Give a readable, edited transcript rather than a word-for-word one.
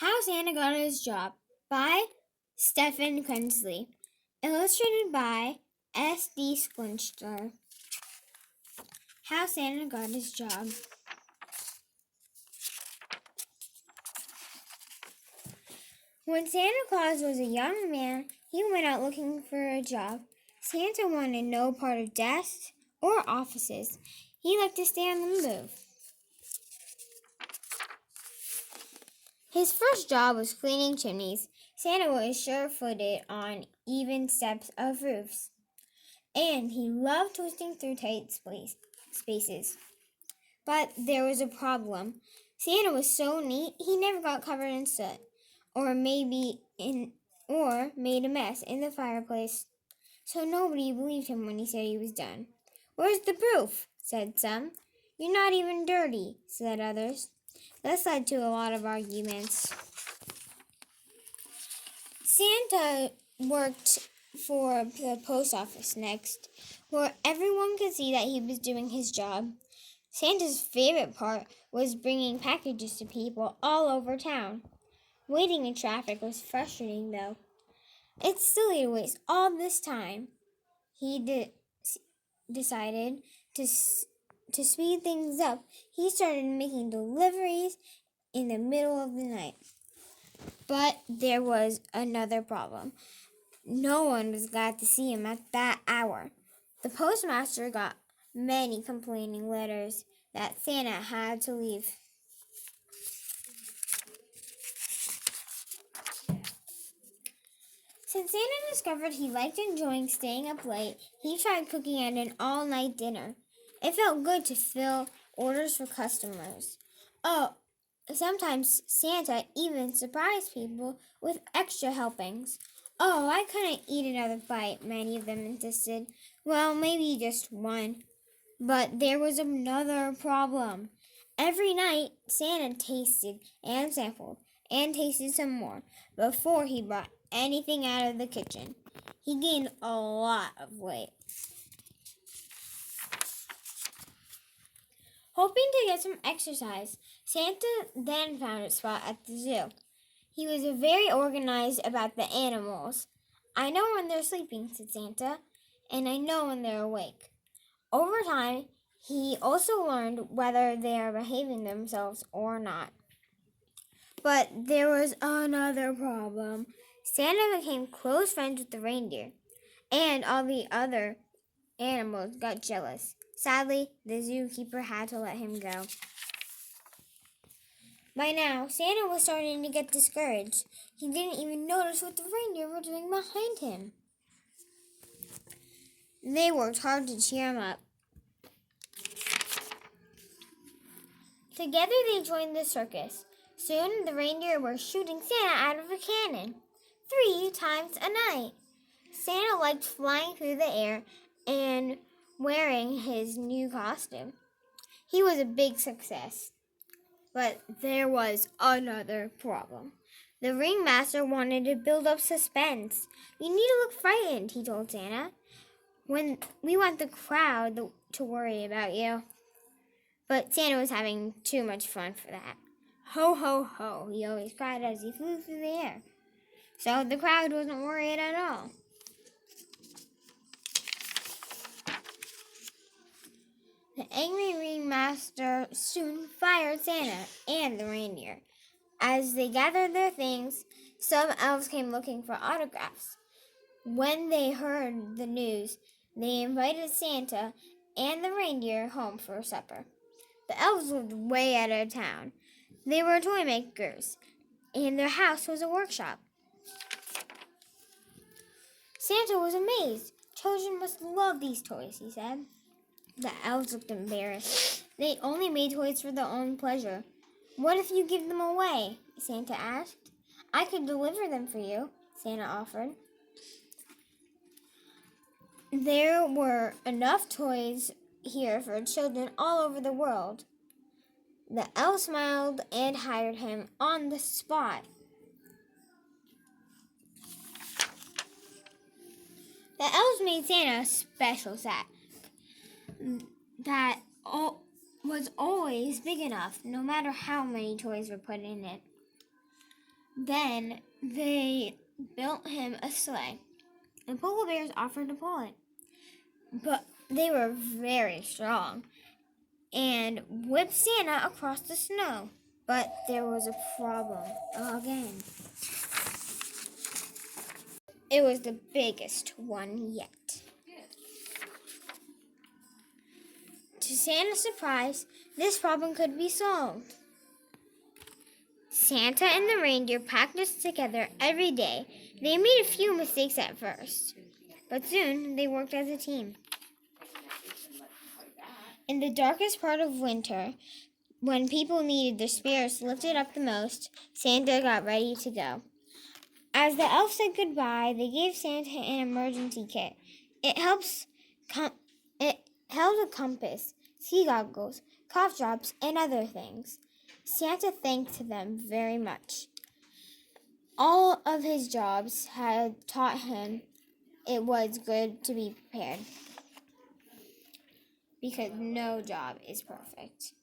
How Santa Got His Job by Stephen Krensley. Illustrated by S.D. Splinter. How Santa Got His Job. When Santa Claus was a young man, he went out looking for a job. Santa wanted no part of desks or offices. He liked to stay on the move. His first job was cleaning chimneys. Santa was sure-footed on even steps of roofs, and he loved twisting through tight spaces. But there was a problem. Santa was so neat, he never got covered in soot, or made a mess in the fireplace. So nobody believed him when he said he was done. "Where's the proof?" said some. "You're not even dirty," said others. This led to a lot of arguments. Santa worked for the post office next, where everyone could see that he was doing his job. Santa's favorite part was bringing packages to people all over town. Waiting in traffic was frustrating, though. "It's silly to waste all this time," he decided to speed things up. He started making deliveries in the middle of the night. But there was another problem. No one was glad to see him at that hour. The postmaster got many complaining letters that Santa had to leave. Since Santa discovered he liked enjoying staying up late, he tried cooking at an all-night dinner. It felt good to fill orders for customers. Sometimes Santa even surprised people with extra helpings. "Oh, I couldn't eat another bite," many of them insisted. "Well, maybe just one." But there was another problem. Every night, Santa tasted and sampled and tasted some more before he brought anything out of the kitchen. He gained a lot of weight. Hoping to get some exercise, Santa then found a spot at the zoo. He was very organized about the animals. "I know when they're sleeping," said Santa, "and I know when they're awake." Over time, he also learned whether they are behaving themselves or not. But there was another problem. Santa became close friends with the reindeer, and all the other animals got jealous. Sadly, the zookeeper had to let him go. By now, Santa was starting to get discouraged. He didn't even notice what the reindeer were doing behind him. They worked hard to cheer him up. Together they joined the circus. Soon the reindeer were shooting Santa out of a cannon 3 times a night. Santa liked flying through the air and wearing his new costume. He was a big success. But there was another problem. The ringmaster wanted to build up suspense. "You need to look frightened," he told Santa. "We want the crowd to worry about you." But Santa was having too much fun for that. "Ho, ho, ho," he always cried as he flew through the air. So the crowd wasn't worried at all. The angry ringmaster soon fired Santa and the reindeer. As they gathered their things, some elves came looking for autographs. When they heard the news, they invited Santa and the reindeer home for supper. The elves lived way out of town. They were toy makers, and their house was a workshop. Santa was amazed. "Children must love these toys," he said. The elves looked embarrassed. They only made toys for their own pleasure. "What if you give them away?" Santa asked. "I could deliver them for you," Santa offered. There were enough toys here for children all over the world. The elf smiled and hired him on the spot. The elves made Santa a special sack that was always big enough, no matter how many toys were put in it. Then they built him a sleigh, and polar bears offered to pull it. But they were very strong and whipped Santa across the snow. But there was a problem again. It was the biggest one yet. To Santa's surprise, this problem could be solved. Santa and the reindeer practiced together every day. They made a few mistakes at first, but soon they worked as a team. In the darkest part of winter, when people needed their spirits lifted up the most, Santa got ready to go. As the elves said goodbye, they gave Santa an emergency kit. It held a compass, sea goggles, cough drops, and other things. Santa thanked them very much. All of his jobs had taught him it was good to be prepared, because no job is perfect.